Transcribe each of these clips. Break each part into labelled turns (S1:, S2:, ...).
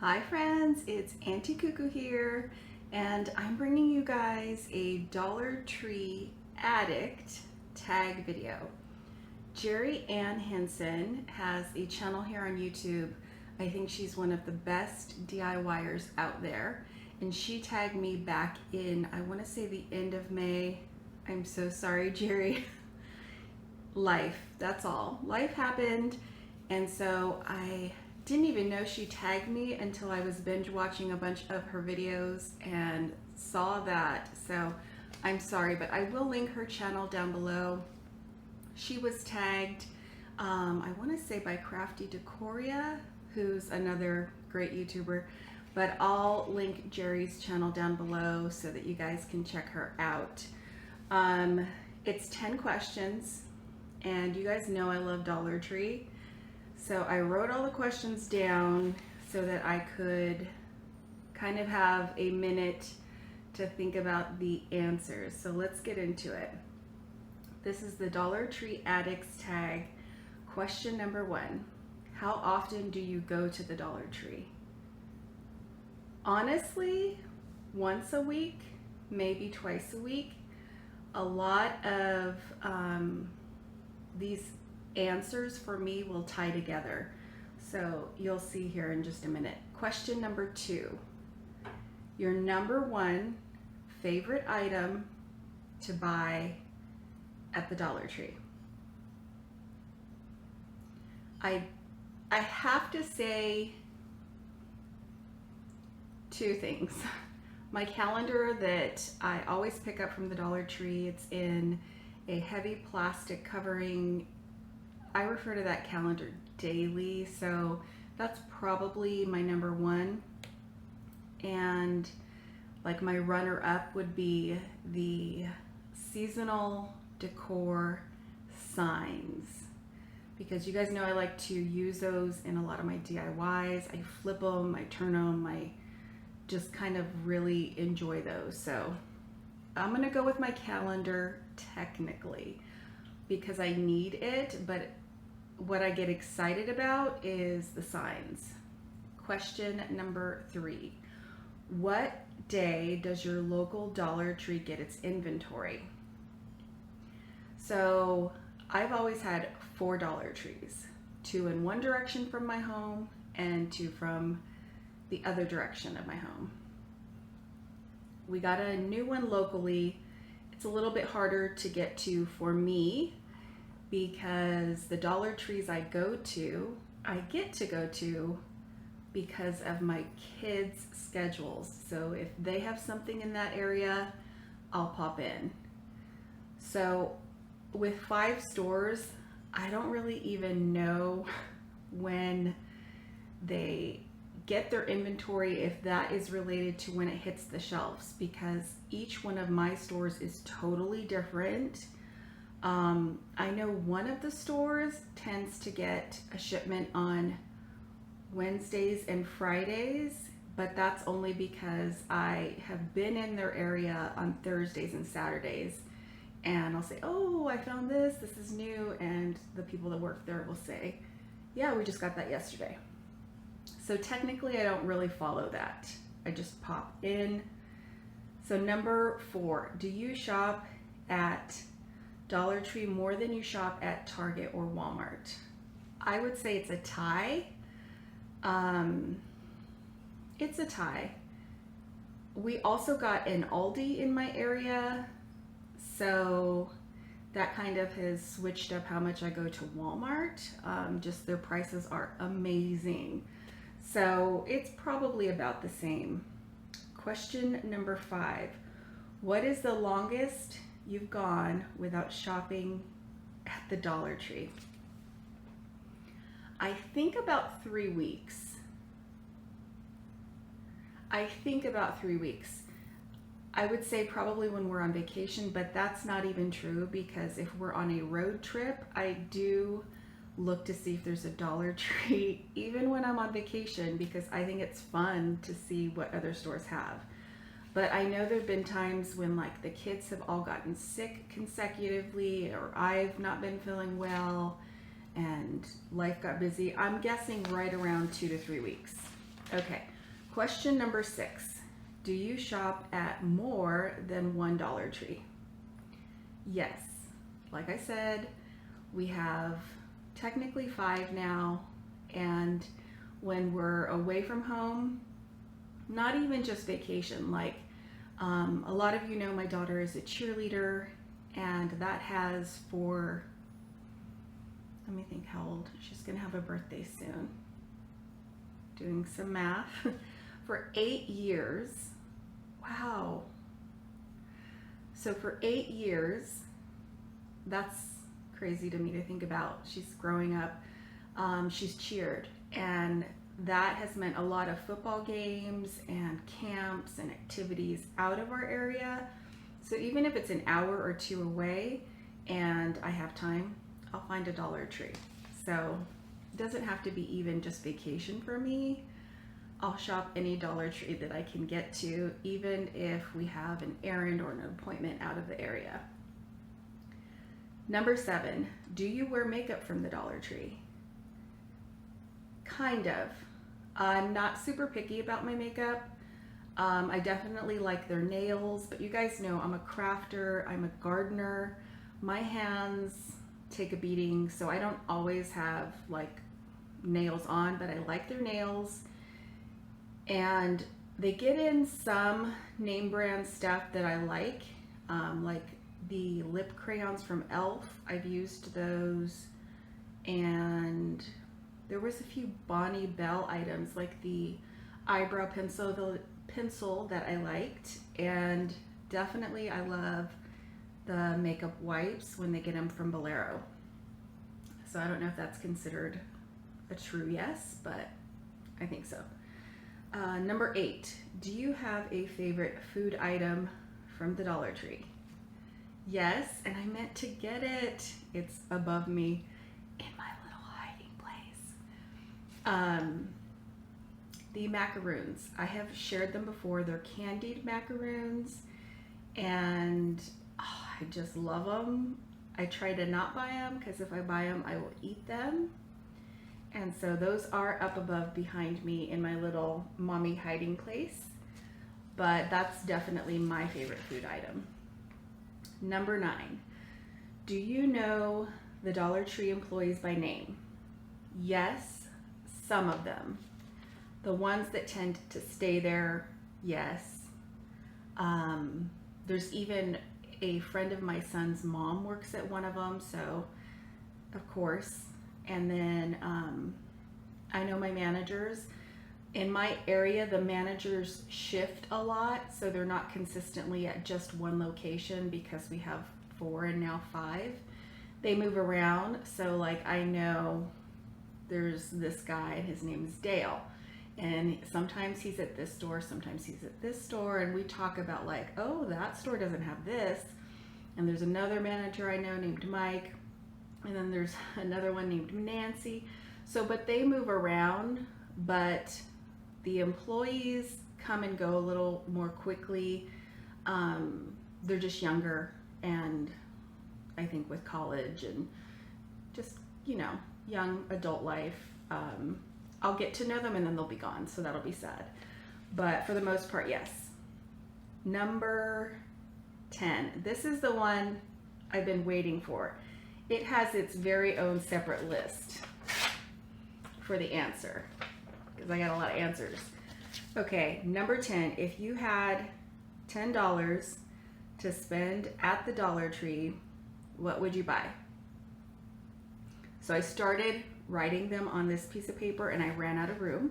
S1: Hi friends, it's Auntie Cuckoo here, and I'm bringing you guys a Dollar Tree Addict Tag video. Jeri Ann Henson has a channel here on YouTube. I think she's one of the best DIYers out there, and she tagged me back in, I want to say the end of May. I'm so sorry, Jeri. Life, that's all. Life happened, and so I didn't even know she tagged me until I was binge watching a bunch of her videos and saw that. So I'm sorry, but I will link her channel down below. She was tagged, I want to say by Crafty Decoria, who's another great YouTuber, but I'll link Jeri's channel down below so that you guys can check her out. It's 10 questions, and you guys know I love Dollar Tree. So I wrote all the questions down so that I could kind of have a minute to think about the answers. So let's get into it. This is the Dollar Tree Addicts Tag. Question number 1. How often do you go to the Dollar Tree? Honestly, once a week, maybe twice a week. A lot of these answers for me will tie together. So you'll see here in just a minute. Question number 2. Your number 1 favorite item to buy at the Dollar Tree. I have to say 2 things. My calendar that I always pick up from the Dollar Tree, it's in a heavy plastic covering. I refer to that calendar daily, so that's probably my number 1. And like my runner-up would be the seasonal decor signs, because you guys know I like to use those in a lot of my DIYs. I flip them, I turn them, I just kind of really enjoy those. So I'm gonna go with my calendar technically because I need it, but what I get excited about is the signs. Question number 3. What day does your local Dollar Tree get its inventory? So I've always had 4 Dollar Trees, 2 in one direction from my home and 2 from the other direction of my home. We got a new one locally. It's a little bit harder to get to for me because the Dollar Trees I get to go to because of my kids' schedules. So if they have something in that area, I'll pop in. So with 5 stores, I don't really even know when they get their inventory, if that is related to when it hits the shelves, because each one of my stores is totally different. I know one of the stores tends to get a shipment on Wednesdays and Fridays, but that's only because I have been in their area on Thursdays and Saturdays, and I'll say, oh, I found this is new, and the people that work there will say, yeah, we just got that yesterday. So technically I don't really follow that. I just pop in. So number 4, do you shop at Dollar Tree more than you shop at Target or Walmart? I would say it's a tie. It's a tie. We also got an Aldi in my area, so that kind of has switched up how much I go to Walmart. Just their prices are amazing. So it's probably about the same. Question number 5. What is the longest you've gone without shopping at the Dollar Tree? I think about 3 weeks. I would say probably when we're on vacation, but that's not even true, because if we're on a road trip, I do look to see if there's a Dollar Tree even when I'm on vacation, because I think it's fun to see what other stores have. But I know there have been times when like the kids have all gotten sick consecutively, or I've not been feeling well and life got busy. I'm guessing right around 2 to 3 weeks. Okay, Question number 6. Do you shop at more than one Dollar Tree? Yes. Like I said, we have technically 5 now, and when we're away from home, not even just vacation, like a lot of you know my daughter is a cheerleader, and that has for, let me think how old, she's gonna have a birthday soon. Doing some math. For 8 years. Wow. So for 8 years, that's crazy to me to think about. She's growing up, she's cheered, and that has meant a lot of football games and camps and activities out of our area. So even if it's an hour or 2 away and I have time, I'll find a Dollar Tree. So it doesn't have to be even just vacation for me. I'll shop any Dollar Tree that I can get to, even if we have an errand or an appointment out of the area. Number 7, do you wear makeup from the Dollar Tree? Kind of. I'm not super picky about my makeup. I definitely like their nails, but you guys know I'm a crafter, I'm a gardener. My hands take a beating, so I don't always have like nails on, but I like their nails. And they get in some name brand stuff that I like the lip crayons from e.l.f. I've used those, and there was a few Bonnie Bell items like the eyebrow pencil that I liked, and definitely I love the makeup wipes when they get them from Bolero. So I don't know if that's considered a true yes, but I think so. Number 8, do you have a favorite food item from the Dollar Tree? Yes, and I meant to get it. It's above me in my little hiding place. The macaroons. I have shared them before. They're candied macaroons, and I just love them. I try to not buy them because if I buy them, I will eat them. And so those are up above behind me in my little mommy hiding place, but that's definitely my favorite food item. Number 9, do you know the Dollar Tree employees by name? Yes, some of them. The ones that tend to stay there, yes. There's even a friend of my son's mom works at one of them, so of course. And then I know my managers. In my area, the managers shift a lot, so they're not consistently at just one location because we have 4 and now 5. They move around, so like I know there's this guy and his name is Dale, and sometimes he's at this store, sometimes he's at this store, and we talk about like, oh, that store doesn't have this. And there's another manager I know named Mike, and then there's another one named Nancy. So, but they move around, but the employees come and go a little more quickly. They're just younger, and I think with college and just, you know, young adult life, I'll get to know them and then they'll be gone, so that'll be sad. But for the most part, yes. Number 10. This is the one I've been waiting for. It has its very own separate list for the answer, because I got a lot of answers. Okay, number 10. If you had $10 to spend at the Dollar Tree, what would you buy? So I started writing them on this piece of paper and I ran out of room.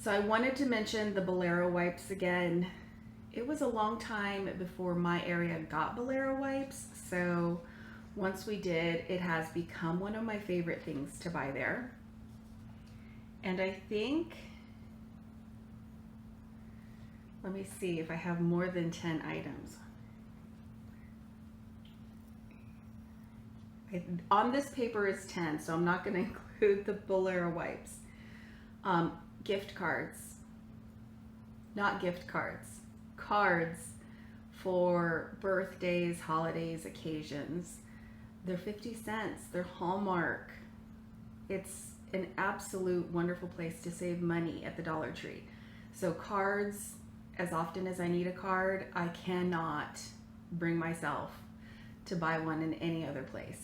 S1: So I wanted to mention the Bolero wipes again. It was a long time before my area got Bolero wipes, so once we did, it has become one of my favorite things to buy there. And I think, let me see if I have more than 10 items. On this paper is 10, so I'm not going to include the Bolero wipes. Gift cards, not gift cards, cards for birthdays, holidays, occasions. They're 50 cents. They're Hallmark. It's an absolute wonderful place to save money at the Dollar Tree. So cards, as often as I need a card, I cannot bring myself to buy one in any other place.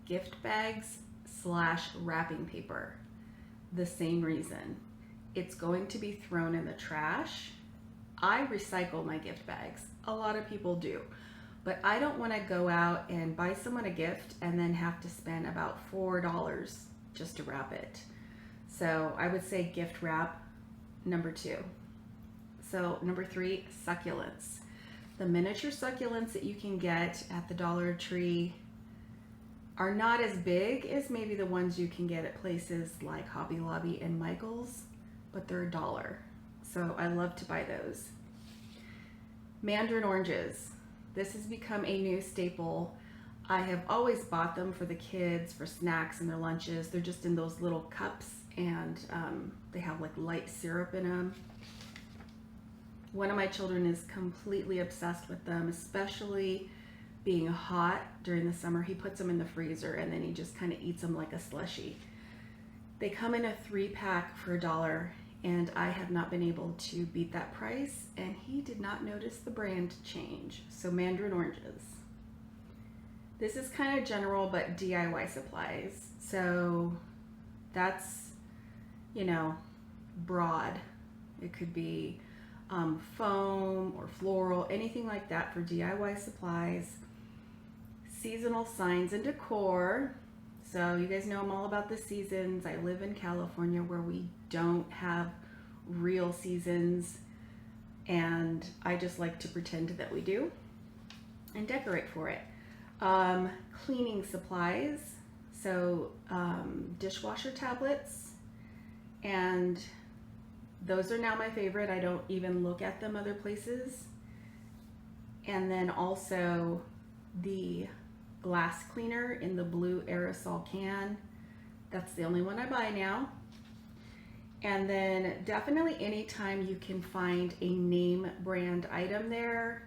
S1: Gift bags / wrapping paper, the same reason. It's going to be thrown in the trash. I recycle my gift bags. A lot of people do. But I don't want to go out and buy someone a gift and then have to spend about $4 just to wrap it. So I would say gift wrap, number 2. So number 3, succulents. The miniature succulents that you can get at the Dollar Tree are not as big as maybe the ones you can get at places like Hobby Lobby and Michael's, but they're $1. So I love to buy those. Mandarin oranges. This has become a new staple. I have always bought them for the kids, for snacks and their lunches. They're just in those little cups, and they have like light syrup in them. One of my children is completely obsessed with them, especially being hot during the summer. He puts them in the freezer and then he just kind of eats them like a slushie. They come in a 3-pack for $1, and I have not been able to beat that price, and he did not notice the brand change. So Mandarin oranges. This is kind of general, but DIY supplies. So that's, you know, broad. It could be foam or floral, anything like that for DIY supplies. Seasonal signs and decor. So you guys know I'm all about the seasons. I live in California where we don't have real seasons, and I just like to pretend that we do and decorate for it. Cleaning supplies, so dishwasher tablets, and those are now my favorite. I don't even look at them other places. And then also the glass cleaner in the blue aerosol can. That's the only one I buy now. And then definitely anytime you can find a name brand item there.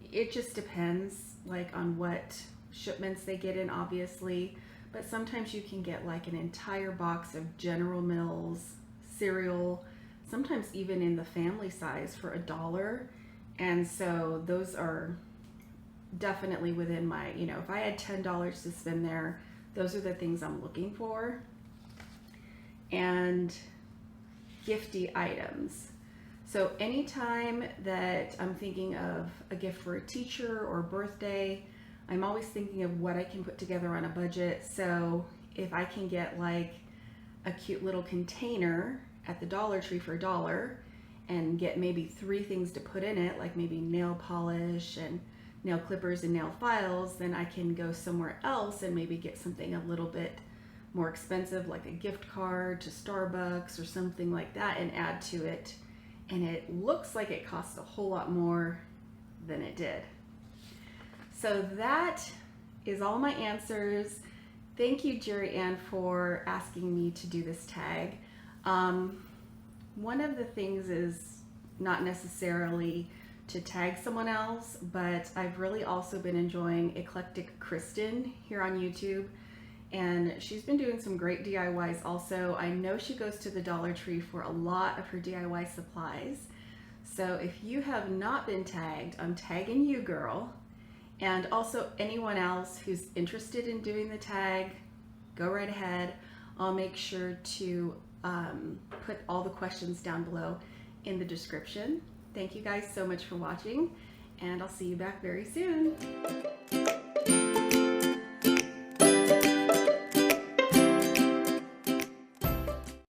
S1: It just depends like on what shipments they get in, obviously, but sometimes you can get like an entire box of General Mills cereal, sometimes even in the family size for $1. And so those are definitely within my, you know, if I had $10 to spend there, those are the things I'm looking for. And gifty items. So anytime that I'm thinking of a gift for a teacher or birthday, I'm always thinking of what I can put together on a budget. So if I can get like a cute little container at the Dollar Tree for $1 and get maybe 3 things to put in it, like maybe nail polish and nail clippers and nail files, then I can go somewhere else and maybe get something a little bit more expensive, like a gift card to Starbucks or something like that, and add to it. And it looks like it costs a whole lot more than it did. So that is all my answers. Thank you, Jeri Ann, for asking me to do this tag. One of the things is not necessarily to tag someone else, but I've really also been enjoying Eclectic Kristen here on YouTube, and she's been doing some great DIYs also. I know she goes to the Dollar Tree for a lot of her DIY supplies. So if you have not been tagged, I'm tagging you, girl. And also anyone else who's interested in doing the tag, go right ahead. I'll make sure to put all the questions down below in the description. Thank you guys so much for watching, and I'll see you back very soon.